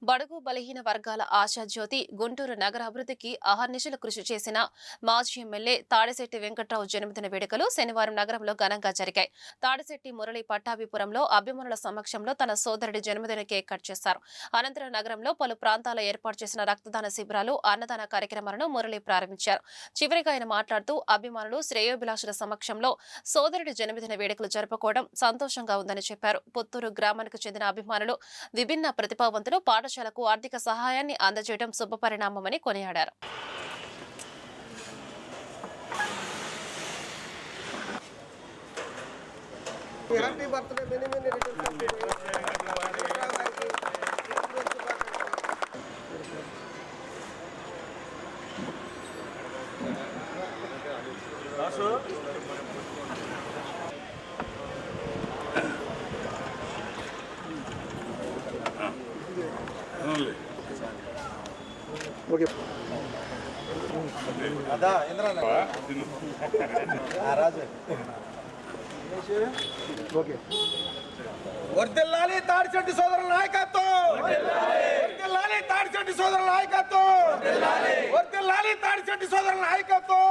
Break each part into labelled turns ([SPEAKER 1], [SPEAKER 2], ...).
[SPEAKER 1] బడుగు బలహీన వర్గాల ఆశాజ్యోతి గుంటూరు నగర అభివృద్ధికి అహర్నిశలు కృషి చేసిన మాజీ ఎమ్మెల్యే తాడిశెట్టి వెంకట్రావు జన్మదిన వేడుకలు శనివారం నగరంలో ఘనంగా జరిగాయి. తాడిశెట్టి మురళి పట్టాభిపురంలో అభిమానుల సమక్షంలో తన సోదరుడి జన్మదిన కేక్ కట్ చేశారు. అనంతరం నగరంలో పలు ప్రాంతాల్లో ఏర్పాటు చేసిన రక్తదాన శిబిరాలు, అన్నదాన కార్యక్రమాలను మురళి ప్రారంభించారు. చివరిగా ఆయన మాట్లాడుతూ అభిమానులు, శ్రేయోభిలాషుల సమక్షంలో సోదరుడి జన్మదిన వేడుకలు జరుపుకోవడం సంతోషంగా ఉందని చెప్పారు. పుత్తూరు గ్రామానికి చెందిన అభిమానులు, విభిన్న ప్రతిభావంతులు పాఠశాలకు ఆర్థిక సహాయాన్ని అందజేయడం శుభపరిణామమని కొనియాడారు.
[SPEAKER 2] ఓకే అదా ఇంద్రన్న రాజు ఓకే వర్ధిల్లాలి తాడిశెట్టి సోదరుల నాయకత్వం, వర్ధిల్లాలి తాడిశెట్టి సోదరుల నాయకత్వం, వర్ధిల్లాలి తాడిశెట్టి సోదరుల నాయకత్వం.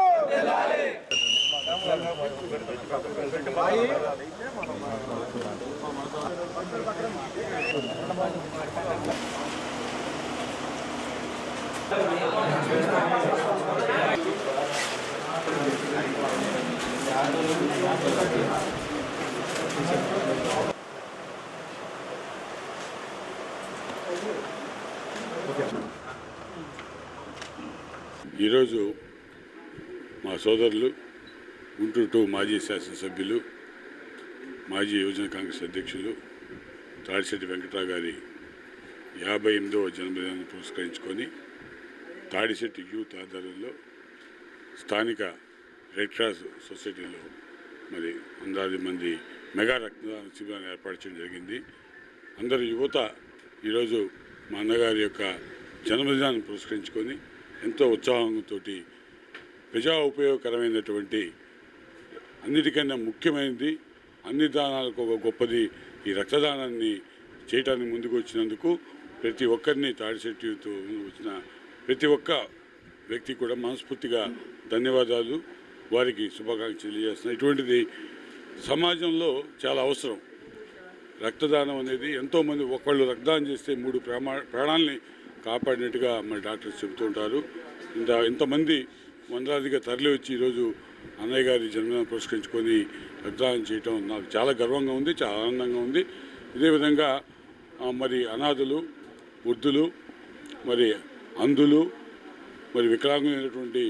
[SPEAKER 3] ఈరోజు మా సోదరులు గుంటూరు 2 మాజీ శాసనసభ్యులు, మాజీ యువజన కాంగ్రెస్ అధ్యక్షులు తాడిశెట్టి వెంకట్రావు గారి 58వ జన్మదినాన్ని పురస్కరించుకొని తాడిశెట్టి యూత్ ఆధ్వర్యంలో స్థానిక రెడ్ క్రాస్ సొసైటీలో మరి 100 మంది మెగా రక్తదాన శిబిరాన్ని ఏర్పాటు చేయడం జరిగింది. అందరూ యువత ఈరోజు మా అన్నగారి యొక్క జన్మదినాన్ని పురస్కరించుకొని ఎంతో ఉత్సాహంతో ప్రజా ఉపయోగకరమైనటువంటి, అన్నిటికన్నా ముఖ్యమైనది, అన్ని దానాలకు ఒక గొప్పది ఈ రక్తదానాన్ని చేయటానికి ముందుకు వచ్చినందుకు ప్రతి ఒక్కరిని, తాడిశెట్టితో వచ్చిన ప్రతి ఒక్క వ్యక్తి కూడా మనస్ఫూర్తిగా ధన్యవాదాలు, వారికి శుభాకాంక్షలు తెలియజేస్తున్నాను. ఇటువంటిది సమాజంలో చాలా అవసరం. రక్తదానం అనేది ఎంతోమంది, ఒకళ్ళు రక్తదానం చేస్తే 3 ప్రాణాలని కాపాడినట్టుగా మన డాక్టర్స్ చెబుతూ ఉంటారు. ఇంతమంది వందలాదిగా తరలి వచ్చి ఈరోజు అన్నయ్య గారి జన్మదినం పురస్కరించుకొని రక్తదానం చేయటం నాకు చాలా గర్వంగా ఉంది, చాలా ఆనందంగా ఉంది. ఇదే విధంగా మరి అనాథులు, వృద్ధులు, మరి అంధులు, మరి వికలాంగులైనటువంటి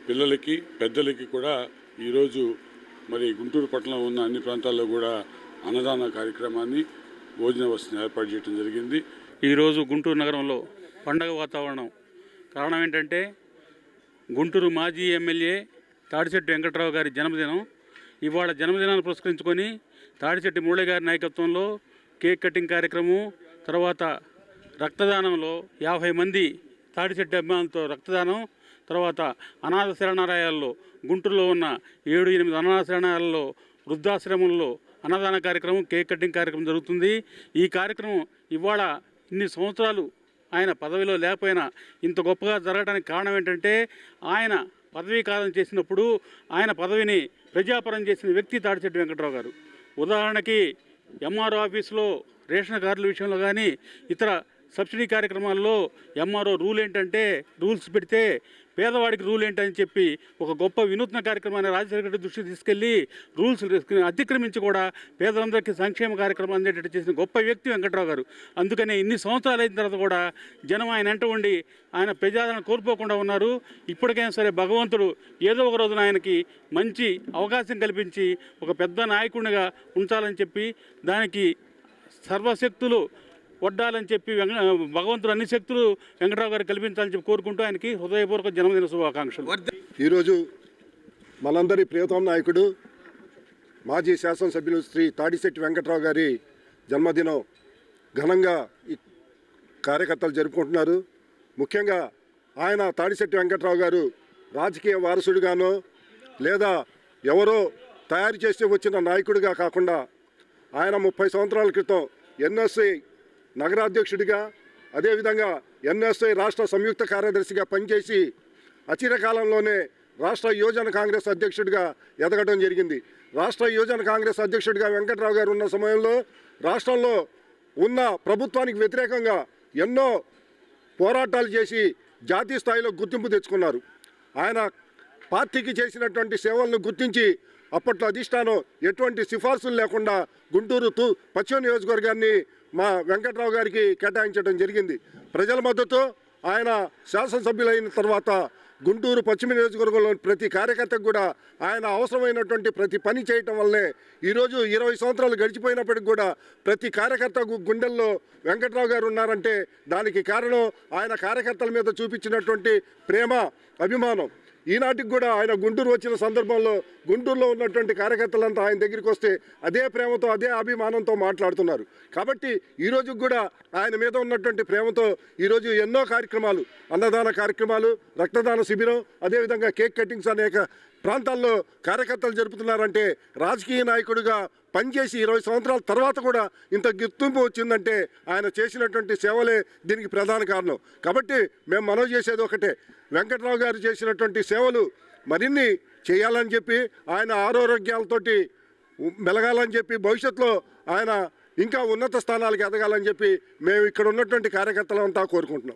[SPEAKER 3] పిల్లలకి, పెద్దలకి కూడా ఈరోజు మరి గుంటూరు పట్టణంలో ఉన్న అన్ని ప్రాంతాల్లో కూడా అన్నదాన కార్యక్రమాన్ని, భోజన వసతిని ఏర్పాటు చేయడం జరిగింది.
[SPEAKER 4] ఈరోజు గుంటూరు నగరంలో పండగ వాతావరణం. కారణం ఏంటంటే గుంటూరు మాజీ ఎమ్మెల్యే తాడిశెట్టి వెంకట్రావు గారి జన్మదినం. ఇవాళ జన్మదినాన్ని పురస్కరించుకొని తాడిశెట్టి మురళి గారి నాయకత్వంలో కేక్ కటింగ్ కార్యక్రమం, తర్వాత రక్తదానంలో 50 మంది తాడిశెట్టి అభిమానులతో రక్తదానం, తర్వాత అనాథ శరణాలయాల్లో గుంటూరులో ఉన్న 7-8 అనాథ శరణాలయాల్లో, వృద్ధాశ్రమంలో అన్నదాన కార్యక్రమం, కేక్ కటింగ్ కార్యక్రమం జరుగుతుంది. ఈ కార్యక్రమం ఇవాళ ఇన్ని సంవత్సరాలు ఆయన పదవిలో లేకపోయినా ఇంత గొప్పగా జరగడానికి కారణం ఏంటంటే ఆయన పదవీ కాలం చేసినప్పుడు ఆయన పదవిని ప్రజాపరం చేసిన వ్యక్తి తాడిశెట్టి వెంకట్రావు గారు. ఉదాహరణకి ఎంఆర్ఓ ఆఫీసులో రేషన్ కార్డుల విషయంలో కానీ, ఇతర సబ్సిడీ కార్యక్రమాల్లో ఎంఆర్ఓ రూల్స్ పెడితే పేదవాడికి రూల్ ఏంటని చెప్పి ఒక గొప్ప వినూత్న కార్యక్రమాన్ని రాజశేఖర రెడ్డి దృష్టికి తీసుకెళ్లి రూల్స్ అతిక్రమించి కూడా పేదలందరికీ సంక్షేమ కార్యక్రమం అందేటట్టు చేసిన గొప్ప వ్యక్తి వెంకట్రావు గారు. అందుకనే ఇన్ని సంవత్సరాలు అయిన తర్వాత కూడా జనం ఆయన వెంట ఉండి ఆయన ప్రజాదరణ కోల్పోకుండా ఉన్నారు. ఇప్పటికైనా సరే భగవంతుడు ఏదో ఒక రోజున ఆయనకి మంచి అవకాశం కల్పించి ఒక పెద్ద నాయకుడిగా ఉంచాలని చెప్పి, దానికి సర్వశక్తులు వడ్డాలని చెప్పి భగవంతుడు అన్ని శక్తులు వెంకట్రావు గారు కల్పించాలని చెప్పి కోరుకుంటూ ఆయనకి హృదయపూర్వక జన్మదిన శుభాకాంక్షలు.
[SPEAKER 2] ఈరోజు మనందరి ప్రియతమ నాయకుడు, మాజీ శాసనసభ్యులు శ్రీ తాడిశెట్టి వెంకట్రావు గారి జన్మదినం ఘనంగా ఈ కార్యకర్తలు జరుపుకుంటున్నారు. ముఖ్యంగా ఆయన తాడిశెట్టి వెంకట్రావు గారు రాజకీయ వారసుడిగానో లేదా ఎవరో తయారు చేసి వచ్చిన నాయకుడిగా కాకుండా ఆయన 30 సంవత్సరాల క్రితం ఎన్ఎస్ఐ నగరాధ్యక్షుడిగా, అదేవిధంగా ఎన్ఎస్ఐ రాష్ట్ర సంయుక్త కార్యదర్శిగా పనిచేసి అచిరకాలంలోనే రాష్ట్ర యువజన కాంగ్రెస్ అధ్యక్షుడిగా ఎదగడం జరిగింది. రాష్ట్ర యువజన కాంగ్రెస్ అధ్యక్షుడిగా వెంకట్రావు గారు ఉన్న సమయంలో రాష్ట్రంలో ఉన్న ప్రభుత్వానికి వ్యతిరేకంగా ఎన్నో పోరాటాలు చేసి జాతీయ స్థాయిలో గుర్తింపు తెచ్చుకున్నారు. ఆయన పార్టీకి చేసినటువంటి సేవలను గుర్తించి అప్పట్లో అధిష్టానం ఎటువంటి సిఫార్సులు లేకుండా గుంటూరు పశ్చిమ నియోజకవర్గాన్ని మా వెంకట్రావు గారికి కేటాయించడం జరిగింది. ప్రజల మద్దతు ఆయన శాసనసభ్యులైన తర్వాత గుంటూరు పశ్చిమ నియోజకవర్గంలోని ప్రతి కార్యకర్తకు కూడా ఆయన అవసరమైనటువంటి ప్రతి పని చేయటం వల్లే ఈరోజు 20 సంవత్సరాలు గడిచిపోయినప్పటికి కూడా ప్రతి కార్యకర్త గుండెల్లో వెంకట్రావు గారు ఉన్నారంటే దానికి కారణం ఆయన కార్యకర్తల మీద చూపించినటువంటి ప్రేమ, అభిమానం. ఈనాటికి కూడా ఆయన గుంటూరు వచ్చిన సందర్భంలో గుంటూరులో ఉన్నటువంటి కార్యకర్తలంతా ఆయన దగ్గరికి వస్తే అదే ప్రేమతో, అదే అభిమానంతో మాట్లాడుతున్నారు. కాబట్టి ఈరోజు కూడా ఆయన మీద ఉన్నటువంటి ప్రేమతో ఈరోజు ఎన్నో కార్యక్రమాలు, అన్నదాన కార్యక్రమాలు, రక్తదాన శిబిరం, అదేవిధంగా కేక్ కటింగ్స్ అనేక ప్రాంతాల్లో కార్యకర్తలు జరుపుతున్నారంటే రాజకీయ నాయకుడిగా పనిచేసి 20 సంవత్సరాల తర్వాత కూడా ఇంత గుర్తింపు వచ్చిందంటే ఆయన చేసినటువంటి సేవలే దీనికి ప్రధాన కారణం. కాబట్టి మేము మనవి చేసేది ఒకటే, వెంకట్రావు గారు చేసినటువంటి సేవలు మరిన్ని చేయాలని చెప్పి, ఆయన ఆరోగ్యాలతోటి మెలగాలని చెప్పి, భవిష్యత్తులో ఆయన ఇంకా ఉన్నత స్థానాలకు ఎదగాలని చెప్పి మేము ఇక్కడ ఉన్నటువంటి కార్యకర్తలంతా కోరుకుంటున్నాం.